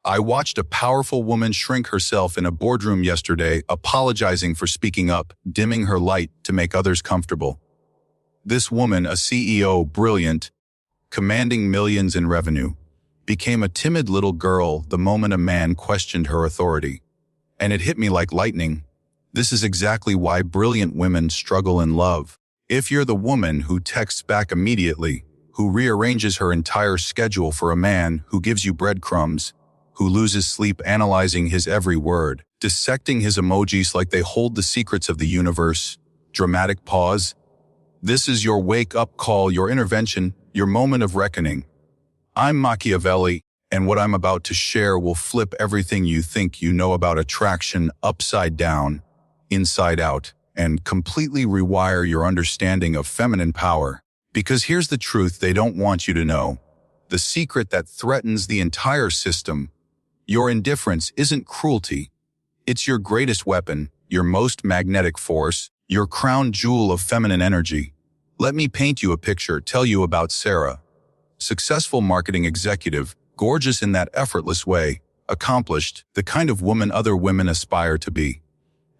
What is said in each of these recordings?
I watched a powerful woman shrink herself in a boardroom yesterday, apologizing for speaking up, dimming her light to make others comfortable. This woman, a CEO, brilliant, commanding millions in revenue, became a timid little girl the moment a man questioned her authority. And it hit me like lightning. This is exactly why brilliant women struggle in love. If you're the woman who texts back immediately, who rearranges her entire schedule for a man who gives you breadcrumbs, who loses sleep analyzing his every word, dissecting his emojis like they hold the secrets of the universe, dramatic pause, this is your wake-up call, your intervention, your moment of reckoning. I'm Machiavelli, and what I'm about to share will flip everything you think you know about attraction upside down, inside out, and completely rewire your understanding of feminine power. Because here's the truth they don't want you to know. The secret that threatens the entire system. Your indifference isn't cruelty. It's your greatest weapon, your most magnetic force, your crown jewel of feminine energy. Let me paint you a picture, tell you about Sarah. Successful marketing executive, gorgeous in that effortless way, accomplished, the kind of woman other women aspire to be.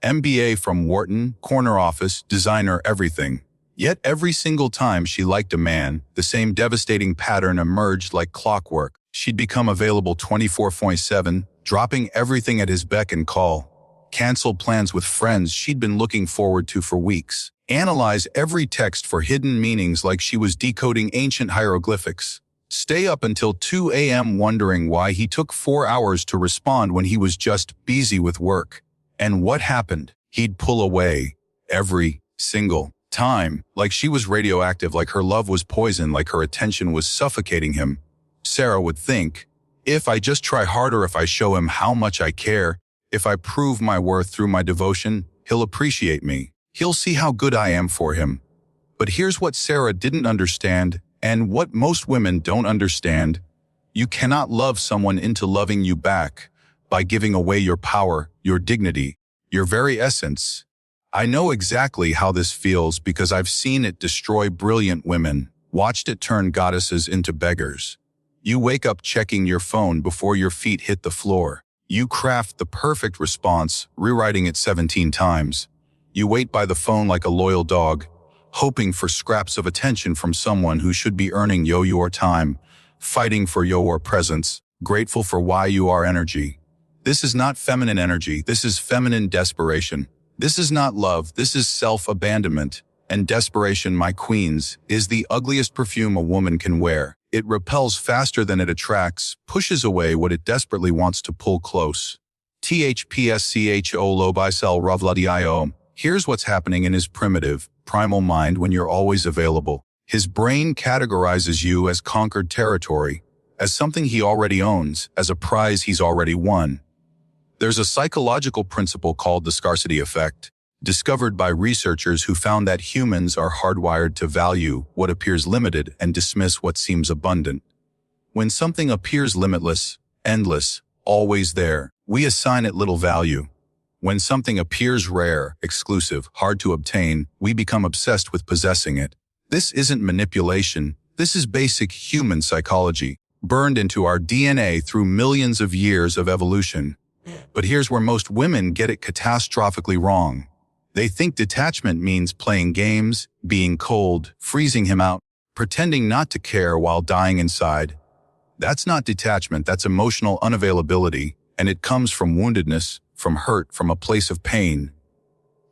MBA from Wharton, corner office, designer, everything. Yet every single time she liked a man, the same devastating pattern emerged like clockwork. She'd become available 24/7, dropping everything at his beck and call. Cancel plans with friends she'd been looking forward to for weeks. Analyze every text for hidden meanings like she was decoding ancient hieroglyphics. Stay up until 2 a.m. wondering why he took 4 hours to respond when he was just busy with work. And what happened? He'd pull away. Every single time. Like she was radioactive, like her love was poison, like her attention was suffocating him. Sarah would think, if I just try harder, if I show him how much I care, if I prove my worth through my devotion, he'll appreciate me. He'll see how good I am for him. But here's what Sarah didn't understand, and what most women don't understand. You cannot love someone into loving you back by giving away your power, your dignity, your very essence. I know exactly how this feels because I've seen it destroy brilliant women, watched it turn goddesses into beggars. You wake up checking your phone before your feet hit the floor. You craft the perfect response, rewriting it 17 times. You wait by the phone like a loyal dog, hoping for scraps of attention from someone who should be earning your time, fighting for your presence, grateful for why you are energy. This is not feminine energy, this is feminine desperation. This is not love, this is self-abandonment. And desperation, my queens, is the ugliest perfume a woman can wear. It repels faster than it attracts, pushes away what it desperately wants to pull close. THPSCHO lobicel rovladio. Here's what's happening in his primitive, primal mind when you're always available. His brain categorizes you as conquered territory, as something he already owns, as a prize he's already won. There's a psychological principle called the Scarcity Effect, discovered by researchers who found that humans are hardwired to value what appears limited and dismiss what seems abundant. When something appears limitless, endless, always there, we assign it little value. When something appears rare, exclusive, hard to obtain, we become obsessed with possessing it. This isn't manipulation, this is basic human psychology, burned into our DNA through millions of years of evolution. But here's where most women get it catastrophically wrong. They think detachment means playing games, being cold, freezing him out, pretending not to care while dying inside. That's not detachment, that's emotional unavailability, and it comes from woundedness, from hurt, from a place of pain.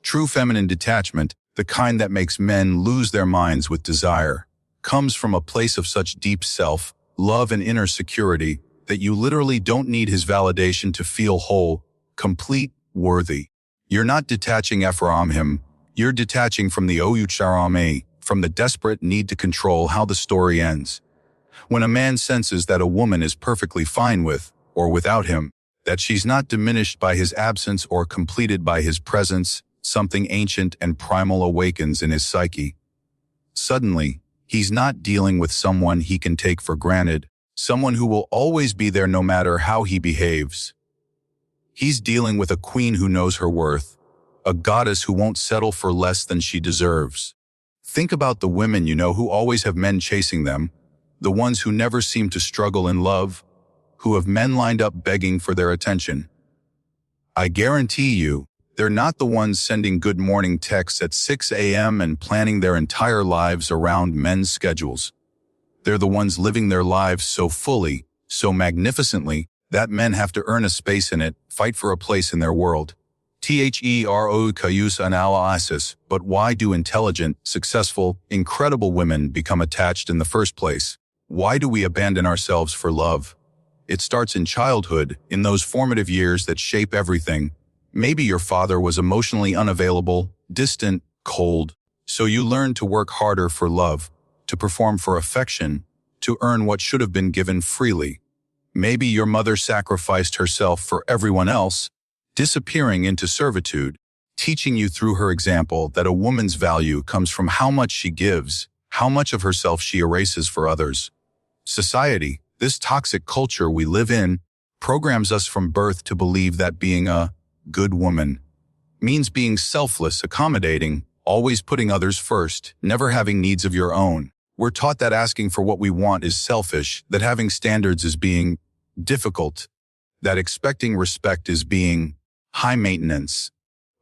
True feminine detachment, the kind that makes men lose their minds with desire, comes from a place of such deep self, love and inner security that you literally don't need his validation to feel whole, complete, worthy. You're not detaching from him, you're detaching from the oucharame, from the desperate need to control how the story ends. When a man senses that a woman is perfectly fine with, or without him, that she's not diminished by his absence or completed by his presence, something ancient and primal awakens in his psyche. Suddenly, he's not dealing with someone he can take for granted, someone who will always be there no matter how he behaves. He's dealing with a queen who knows her worth, a goddess who won't settle for less than she deserves. Think about the women you know who always have men chasing them, the ones who never seem to struggle in love. who have men lined up begging for their attention. I guarantee you, they're not the ones sending good morning texts at 6 a.m. and planning their entire lives around men's schedules. They're the ones living their lives so fully, so magnificently, that men have to earn a space in it, fight for a place in their world. Theroicus analysis, but why do intelligent, successful, incredible women become attached in the first place? Why do we abandon ourselves for love? It starts in childhood, in those formative years that shape everything. Maybe your father was emotionally unavailable, distant, cold, so you learned to work harder for love, to perform for affection, to earn what should have been given freely. Maybe your mother sacrificed herself for everyone else, disappearing into servitude, teaching you through her example that a woman's value comes from how much she gives, how much of herself she erases for others. Society, this toxic culture we live in, programs us from birth to believe that being a good woman means being selfless, accommodating, always putting others first, never having needs of your own. We're taught that asking for what we want is selfish, that having standards is being difficult, that expecting respect is being high maintenance.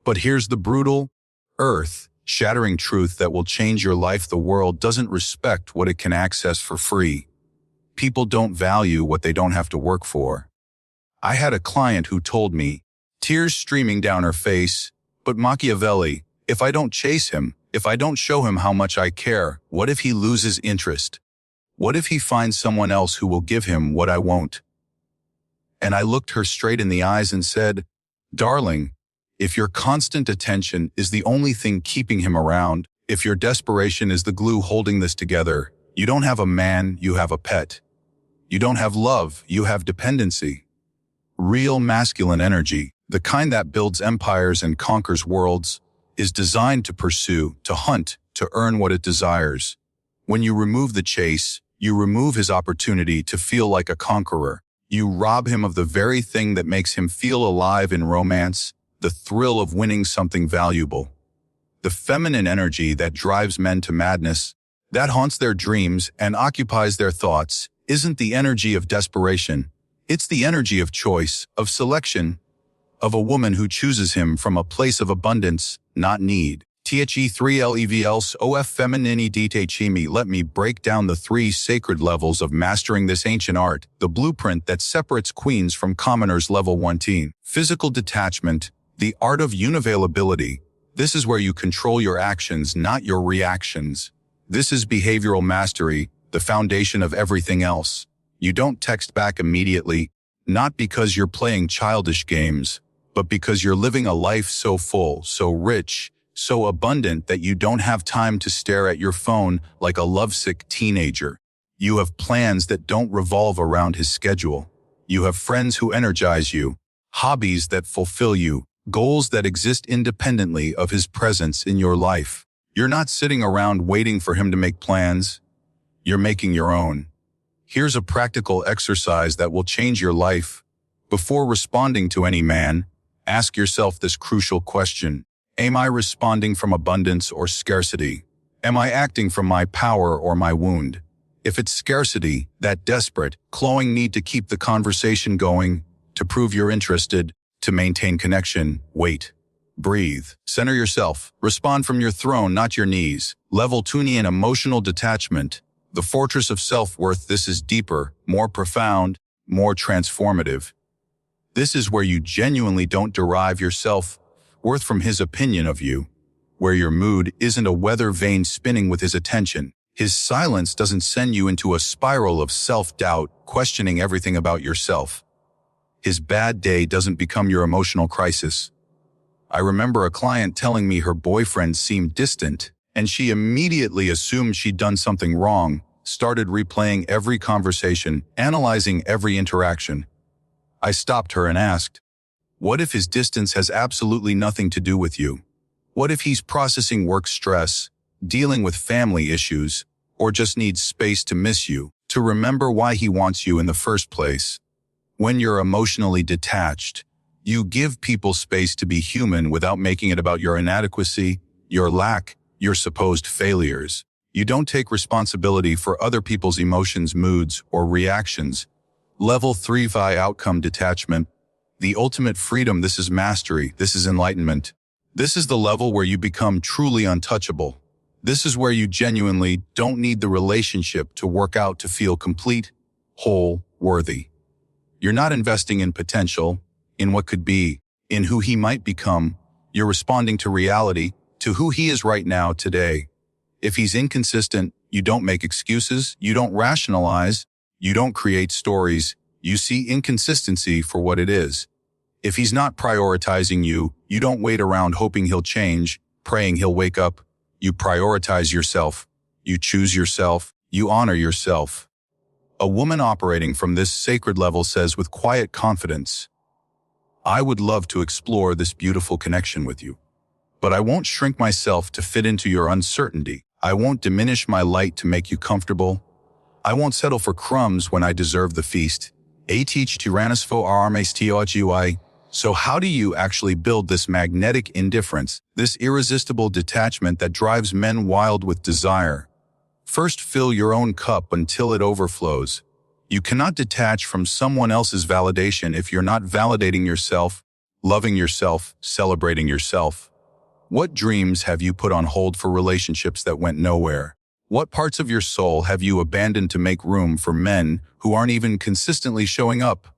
But here's the brutal, earth-shattering truth that will change your life. The world doesn't respect what it can access for free. People don't value what they don't have to work for. I had a client who told me, tears streaming down her face, but Machiavelli, if I don't chase him, if I don't show him how much I care, what if he loses interest? What if he finds someone else who will give him what I won't? And I looked her straight in the eyes and said, darling, if your constant attention is the only thing keeping him around, if your desperation is the glue holding this together, you don't have a man, you have a pet. You don't have love, you have dependency. Real masculine energy, the kind that builds empires and conquers worlds, is designed to pursue, to hunt, to earn what it desires. When you remove the chase, you remove his opportunity to feel like a conqueror. You rob him of the very thing that makes him feel alive in romance, the thrill of winning something valuable. The feminine energy that drives men to madness, that haunts their dreams and occupies their thoughts, isn't the energy of desperation. It's the energy of choice, of selection, of a woman who chooses him from a place of abundance, not need. The3levels of femininity detachment. Let me break down the 3 sacred levels of mastering this ancient art, the blueprint that separates queens from commoners. Level 1. Physical detachment, the art of unavailability. This is where you control your actions, not your reactions. This is behavioral mastery, the foundation of everything else. You don't text back immediately, not because you're playing childish games, but because you're living a life so full, so rich, so abundant that you don't have time to stare at your phone like a lovesick teenager. You have plans that don't revolve around his schedule. You have friends who energize you, hobbies that fulfill you, goals that exist independently of his presence in your life. You're not sitting around waiting for him to make plans. You're making your own. Here's a practical exercise that will change your life. Before responding to any man, ask yourself this crucial question. Am I responding from abundance or scarcity? Am I acting from my power or my wound? If it's scarcity, that desperate, clawing need to keep the conversation going, to prove you're interested, to maintain connection, wait. Breathe. Center yourself. Respond from your throne, not your knees. Level 2 and emotional detachment. The fortress of self-worth. This is deeper, more profound, more transformative. This is where you genuinely don't derive your self-worth from his opinion of you, where your mood isn't a weather vane spinning with his attention. His silence doesn't send you into a spiral of self-doubt, questioning everything about yourself. His bad day doesn't become your emotional crisis. I remember a client telling me her boyfriend seemed distant, and she immediately assumed she'd done something wrong, started replaying every conversation, analyzing every interaction. I stopped her and asked, what if his distance has absolutely nothing to do with you? What if he's processing work stress, dealing with family issues, or just needs space to miss you, to remember why he wants you in the first place? When you're emotionally detached, you give people space to be human without making it about your inadequacy, your lack, your supposed failures. You don't take responsibility for other people's emotions, moods, or reactions. Level 3 VI outcome detachment. The ultimate freedom. This is mastery. This is enlightenment. This is the level where you become truly untouchable. This is where you genuinely don't need the relationship to work out to feel complete, whole, worthy. You're not investing in potential, in what could be, in who he might become. You're responding to reality, to who he is right now, today. If he's inconsistent, you don't make excuses, you don't rationalize, you don't create stories, you see inconsistency for what it is. If he's not prioritizing you, you don't wait around hoping he'll change, praying he'll wake up. You prioritize yourself. You choose yourself. You honor yourself. A woman operating from this sacred level says with quiet confidence, I would love to explore this beautiful connection with you. But I won't shrink myself to fit into your uncertainty. I won't diminish my light to make you comfortable. I won't settle for crumbs when I deserve the feast. So how do you actually build this magnetic indifference, this irresistible detachment that drives men wild with desire? First, fill your own cup until it overflows. You cannot detach from someone else's validation if you're not validating yourself, loving yourself, celebrating yourself. What dreams have you put on hold for relationships that went nowhere? What parts of your soul have you abandoned to make room for men who aren't even consistently showing up?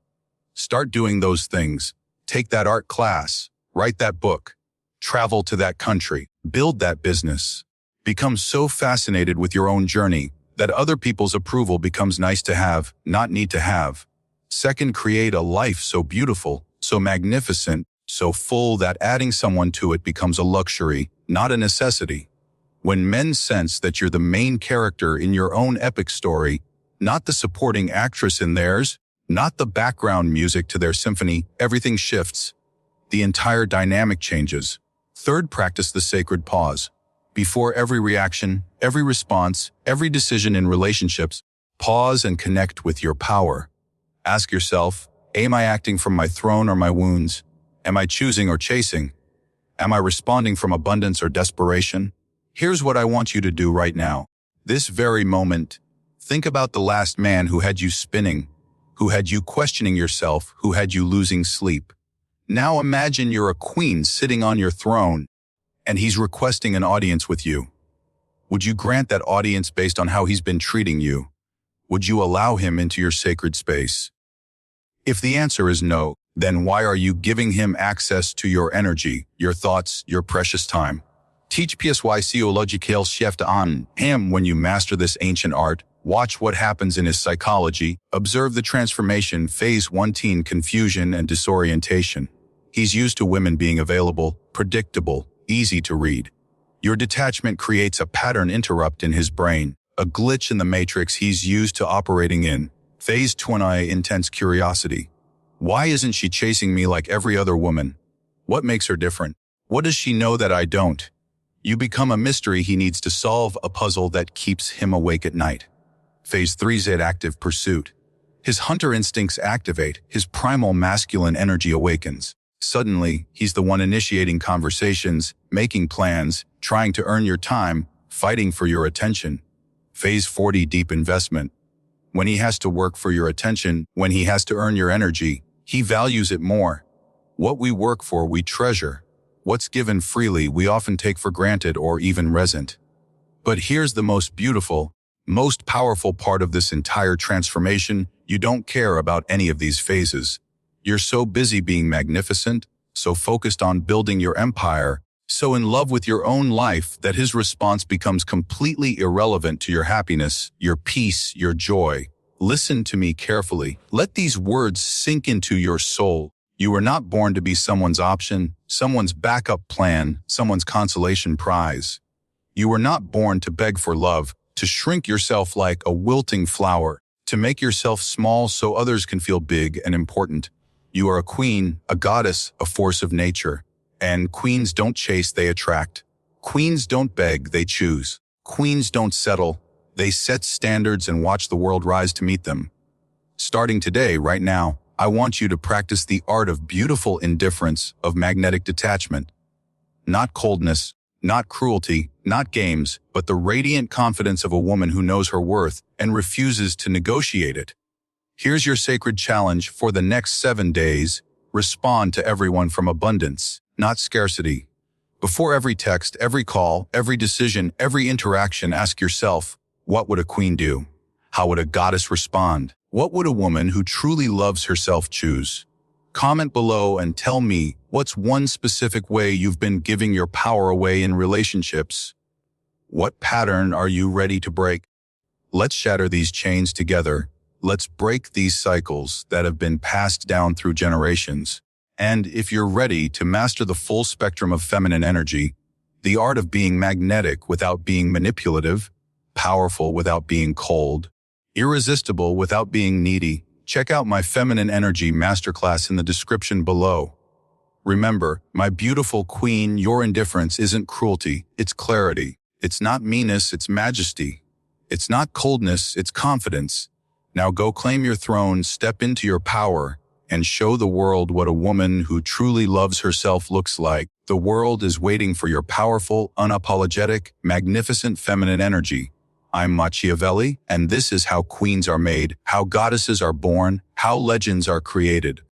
Start doing those things. Take that art class, write that book, travel to that country, build that business. Become so fascinated with your own journey that other people's approval becomes nice to have, not need to have. Second, create a life so beautiful, so magnificent, so full that adding someone to it becomes a luxury, not a necessity. When men sense that you're the main character in your own epic story, not the supporting actress in theirs, not the background music to their symphony, everything shifts. The entire dynamic changes. Third, practice the sacred pause. Before every reaction, every response, every decision in relationships, pause and connect with your power. Ask yourself, am I acting from my throne or my wounds? Am I choosing or chasing? Am I responding from abundance or desperation? Here's what I want you to do right now. This very moment, think about the last man who had you spinning, who had you questioning yourself, who had you losing sleep. Now imagine you're a queen sitting on your throne, and he's requesting an audience with you. Would you grant that audience based on how he's been treating you? Would you allow him into your sacred space? If the answer is no, then why are you giving him access to your energy, your thoughts, your precious time? Teach psychological shift on him. When you master this ancient art, watch what happens in his psychology, observe the transformation. Phase 1 teen confusion and disorientation. He's used to women being available, predictable, easy to read. Your detachment creates a pattern interrupt in his brain, a glitch in the matrix he's used to operating in. Phase 2 intense curiosity. Why isn't she chasing me like every other woman? What makes her different? What does she know that I don't? You become a mystery he needs to solve, a puzzle that keeps him awake at night. Phase 3 Z active pursuit. His hunter instincts activate, his primal masculine energy awakens. Suddenly, he's the one initiating conversations, making plans, trying to earn your time, fighting for your attention. Phase 40 deep investment. When he has to work for your attention, when he has to earn your energy, he values it more. What we work for, we treasure. What's given freely, we often take for granted or even resent. But here's the most beautiful, most powerful part of this entire transformation. You don't care about any of these phases. You're so busy being magnificent, so focused on building your empire, so in love with your own life that his response becomes completely irrelevant to your happiness, your peace, your joy. Listen to me carefully. Let these words sink into your soul. You were not born to be someone's option, someone's backup plan, someone's consolation prize. You were not born to beg for love, to shrink yourself like a wilting flower, to make yourself small so others can feel big and important. You are a queen, a goddess, a force of nature. And queens don't chase, they attract. Queens don't beg, they choose. Queens don't settle, they set standards and watch the world rise to meet them. Starting today, right now, I want you to practice the art of beautiful indifference, of magnetic detachment. Not coldness, not cruelty, not games, but the radiant confidence of a woman who knows her worth and refuses to negotiate it. Here's your sacred challenge for the next 7 days. Respond to everyone from abundance, not scarcity. Before every text, every call, every decision, every interaction, ask yourself, what would a queen do? How would a goddess respond? What would a woman who truly loves herself choose? Comment below and tell me, what's one specific way you've been giving your power away in relationships? What pattern are you ready to break? Let's shatter these chains together. Let's break these cycles that have been passed down through generations. And if you're ready to master the full spectrum of feminine energy, the art of being magnetic without being manipulative, powerful without being cold, irresistible without being needy, check out my Feminine Energy Masterclass in the description below. Remember, my beautiful queen, your indifference isn't cruelty, it's clarity. It's not meanness, it's majesty. It's not coldness, it's confidence. Now go claim your throne, step into your power, and show the world what a woman who truly loves herself looks like. The world is waiting for your powerful, unapologetic, magnificent feminine energy. I'm Machiavelli, and this is how queens are made, how goddesses are born, how legends are created.